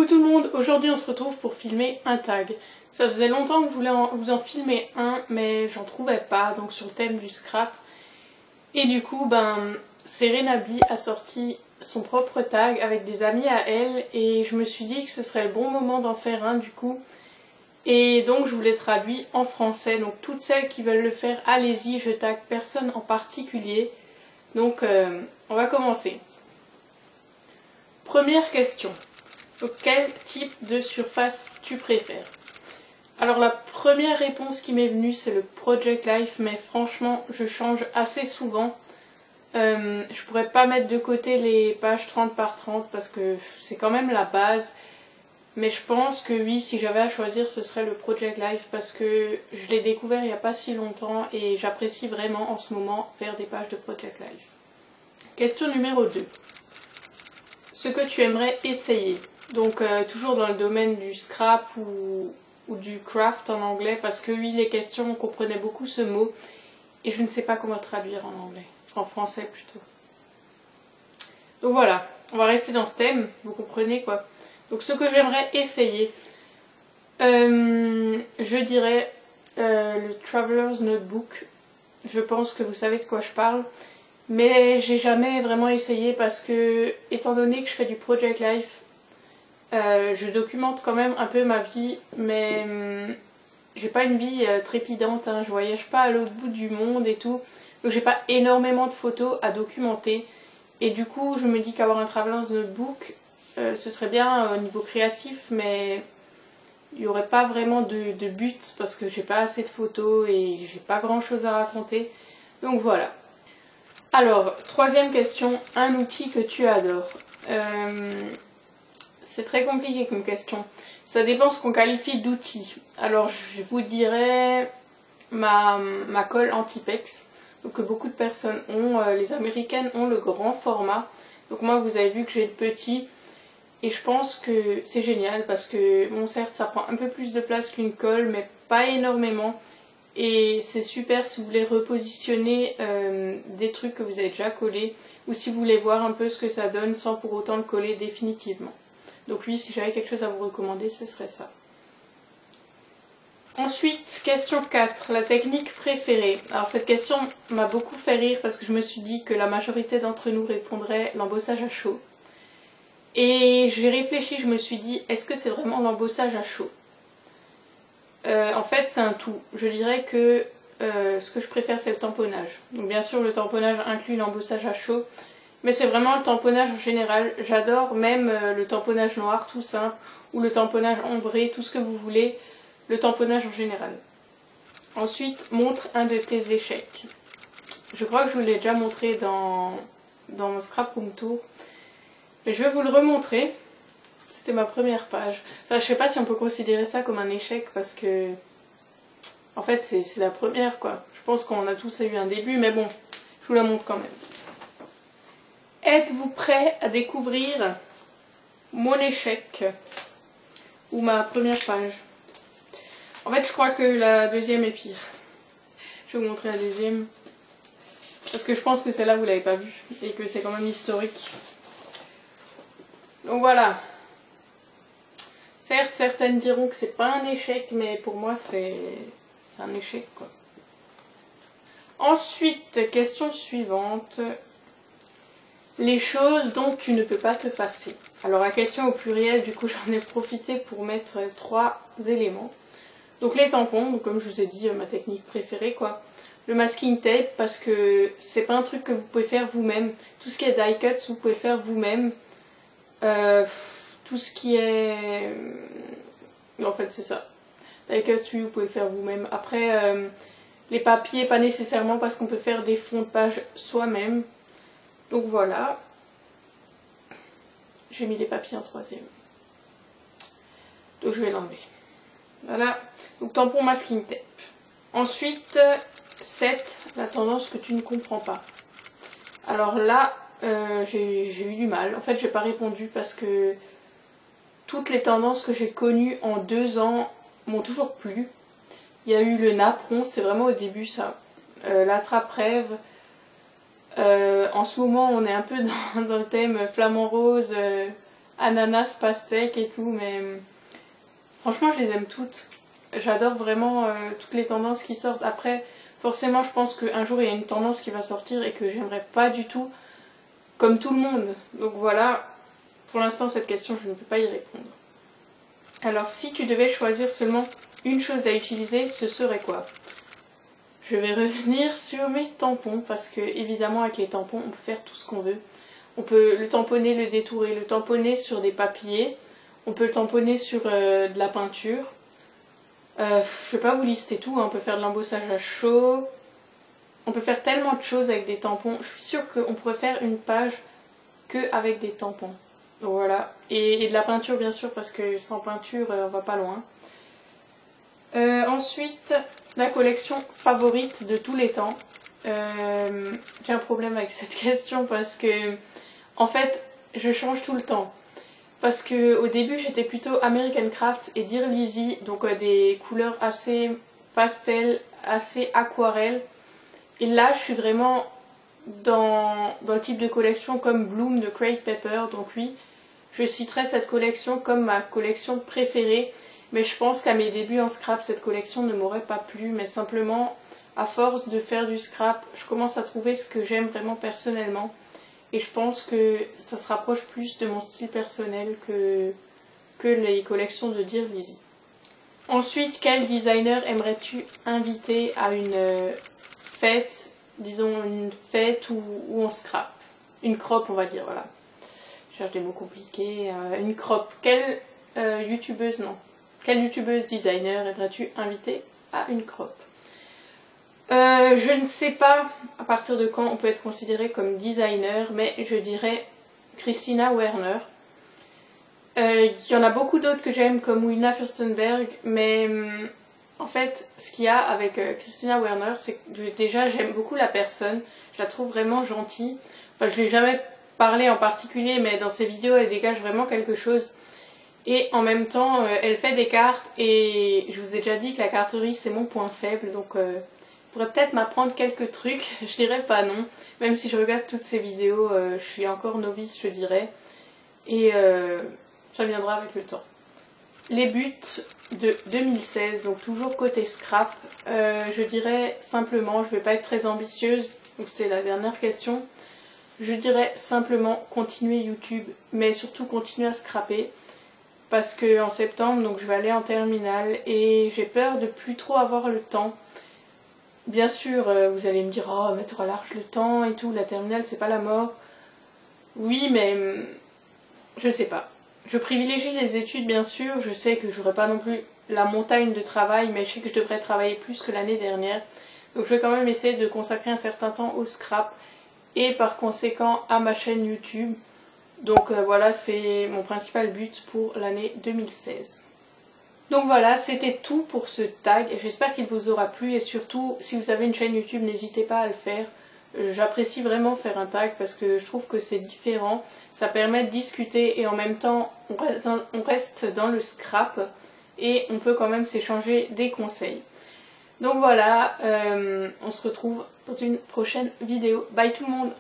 Coucou tout le monde, aujourd'hui on se retrouve pour filmer un tag. Ça faisait longtemps que je voulais vous en filmer un, mais j'en trouvais pas, donc sur le thème du scrap. Et du coup, Serenabi a sorti son propre tag avec des amis à elle, et je me suis dit que ce serait le bon moment d'en faire un du coup. Et donc je vous l'ai traduit en français, donc toutes celles qui veulent le faire, allez-y, je tag personne en particulier. Donc on va commencer. Première question. Donc, quel type de surface tu préfères? Alors la première réponse qui m'est venue c'est le Project Life, mais franchement je change assez souvent. Je pourrais pas mettre de côté les pages 30 par 30 parce que c'est quand même la base. Mais je pense que oui, si j'avais à choisir, ce serait le Project Life parce que je l'ai découvert il n'y a pas si longtemps et j'apprécie vraiment en ce moment faire des pages de Project Life. Question numéro 2. Ce que tu aimerais essayer. Donc toujours dans le domaine du scrap ou du craft en anglais, parce que oui, les questions, on comprenait beaucoup ce mot et je ne sais pas comment le traduire en anglais, en français plutôt. Donc voilà, on va rester dans ce thème, vous comprenez quoi. Donc ce que j'aimerais essayer, je dirais le Traveler's Notebook. Je pense que vous savez de quoi je parle. Mais j'ai jamais vraiment essayé parce que, étant donné que je fais du Project Life, je documente quand même un peu ma vie, mais j'ai pas une vie trépidante, hein, je voyage pas à l'autre bout du monde et tout, donc j'ai pas énormément de photos à documenter. Et du coup, je me dis qu'avoir un Traveler's Notebook, ce serait bien au niveau créatif, mais il n'y aurait pas vraiment de but parce que j'ai pas assez de photos et j'ai pas grand chose à raconter. Donc voilà. Alors, troisième question, un outil que tu adores. C'est très compliqué comme question. Ça dépend ce qu'on qualifie d'outil. Alors, je vous dirais ma colle Antipex, donc que beaucoup de personnes ont. Les américaines ont le grand format. Donc moi, vous avez vu que j'ai le petit. Et je pense que c'est génial parce que, bon, certes, ça prend un peu plus de place qu'une colle, mais pas énormément. Et c'est super si vous voulez repositionner des trucs que vous avez déjà collés ou si vous voulez voir un peu ce que ça donne sans pour autant le coller définitivement. Donc oui, si j'avais quelque chose à vous recommander, ce serait ça. Ensuite, question 4, la technique préférée. Alors cette question m'a beaucoup fait rire parce que je me suis dit que la majorité d'entre nous répondrait l'embossage à chaud. Et j'ai réfléchi, je me suis dit, est-ce que c'est vraiment l'embossage à chaud? En fait, c'est un tout. Je dirais que ce que je préfère, c'est le tamponnage. Donc bien sûr, le tamponnage inclut l'embossage à chaud, mais c'est vraiment le tamponnage en général. J'adore même le tamponnage noir tout simple, ou le tamponnage ombré, tout ce que vous voulez, le tamponnage en général. Ensuite, montre un de tes échecs. Je crois que je vous l'ai déjà montré dans mon Scrap Room Tour, mais je vais vous le remontrer. C'était ma première page. Enfin, je sais pas si on peut considérer ça comme un échec parce que, en fait, c'est la première quoi. Je pense qu'on a tous eu un début, mais bon, je vous la montre quand même. Êtes-vous prêts à découvrir mon échec ou ma première page? En fait, je crois que la deuxième est pire. Je vais vous montrer la deuxième parce que je pense que celle-là vous l'avez pas vue et que c'est quand même historique. Donc voilà. Certes, certaines diront que c'est pas un échec, mais pour moi c'est un échec quoi. Ensuite, question suivante. Les choses dont tu ne peux pas te passer. Alors la question au pluriel, du coup j'en ai profité pour mettre 3 éléments. Donc les tampons, donc comme je vous ai dit, ma technique préférée quoi. Le masking tape, parce que c'est pas un truc que vous pouvez faire vous-même. Tout ce qui est die cuts, vous pouvez le faire vous-même. Tout ce qui est... En fait, c'est ça. Die cuts, oui, vous pouvez le faire vous-même. Après, les papiers, pas nécessairement parce qu'on peut faire des fonds de page soi-même. Donc voilà. J'ai mis des papiers en troisième. Donc je vais l'enlever. Voilà. Donc tampon masking tape. Ensuite, 7. La tendance que tu ne comprends pas. Alors là, j'ai eu du mal. En fait, j'ai pas répondu parce que toutes les tendances que j'ai connues en 2 ans m'ont toujours plu. Il y a eu le napperon, c'est vraiment au début ça. L'attrape-rêve. En ce moment, on est un peu dans le thème flamant rose, ananas, pastèque et tout, mais franchement je les aime toutes. J'adore vraiment toutes les tendances qui sortent. Après, forcément je pense qu'un jour il y a une tendance qui va sortir et que j'aimerais pas du tout, comme tout le monde. Donc voilà, pour l'instant cette question je ne peux pas y répondre. Alors si tu devais choisir seulement une chose à utiliser, ce serait quoi? Je vais revenir sur mes tampons parce que évidemment avec les tampons on peut faire tout ce qu'on veut. On peut le tamponner, le détourer, le tamponner sur des papiers, on peut le tamponner sur de la peinture. Je vais pas vous lister tout, hein. On peut faire de l'embossage à chaud, on peut faire tellement de choses avec des tampons. Je suis sûre qu'on pourrait faire une page que avec des tampons. Donc voilà, et de la peinture bien sûr parce que sans peinture on va pas loin. Ensuite, la collection favorite de tous les temps. J'ai un problème avec cette question parce que en fait je change tout le temps. Parce que au début j'étais plutôt American Crafts et Dear Lizzy, donc des couleurs assez pastel, assez aquarelle. Et là je suis vraiment dans le type de collection comme Bloom de Craig Pepper, donc oui, je citerai cette collection comme ma collection préférée. Mais je pense qu'à mes débuts en scrap, cette collection ne m'aurait pas plu, mais simplement, à force de faire du scrap, je commence à trouver ce que j'aime vraiment personnellement. Et je pense que ça se rapproche plus de mon style personnel que les collections de Dear Lizzy. Ensuite, quel designer aimerais-tu inviter à une fête, disons une fête où on scrap? Une crop, on va dire, voilà. Je cherche des mots compliqués. Une crop. Quelle youtubeuse, non. Quelle youtubeuse designer aimerais-tu inviter à une crop? Je ne sais pas à partir de quand on peut être considéré comme designer, mais je dirais Christina Werner. Il y en a beaucoup d'autres que j'aime comme Wina Furstenberg, mais en fait ce qu'il y a avec Christina Werner, c'est que déjà j'aime beaucoup la personne, je la trouve vraiment gentille. Enfin je lui ai jamais parlé en particulier, mais dans ses vidéos elle dégage vraiment quelque chose. Et en même temps, elle fait des cartes et je vous ai déjà dit que la carterie c'est mon point faible, donc elle pourrait peut-être m'apprendre quelques trucs, je dirais pas non, même si je regarde toutes ses vidéos, je suis encore novice je dirais, et ça viendra avec le temps. Les buts de 2016, donc toujours côté scrap, je dirais simplement, je vais pas être très ambitieuse, donc c'était la dernière question, je dirais simplement continuer YouTube, mais surtout continuer à scraper. Parce qu'en septembre, donc je vais aller en terminale et j'ai peur de plus trop avoir le temps. Bien sûr, vous allez me dire, oh, mais t'auras large le temps et tout, la terminale c'est pas la mort. Oui, mais je ne sais pas. Je privilégie les études, bien sûr. Je sais que j'aurai pas non plus la montagne de travail, mais je sais que je devrais travailler plus que l'année dernière. Donc je vais quand même essayer de consacrer un certain temps au scrap et par conséquent à ma chaîne YouTube. Donc voilà, c'est mon principal but pour l'année 2016. Donc voilà, c'était tout pour ce tag. J'espère qu'il vous aura plu et surtout, si vous avez une chaîne YouTube, n'hésitez pas à le faire. J'apprécie vraiment faire un tag parce que je trouve que c'est différent. Ça permet de discuter et en même temps, on reste dans le scrap et on peut quand même s'échanger des conseils. Donc voilà, on se retrouve dans une prochaine vidéo. Bye tout le monde!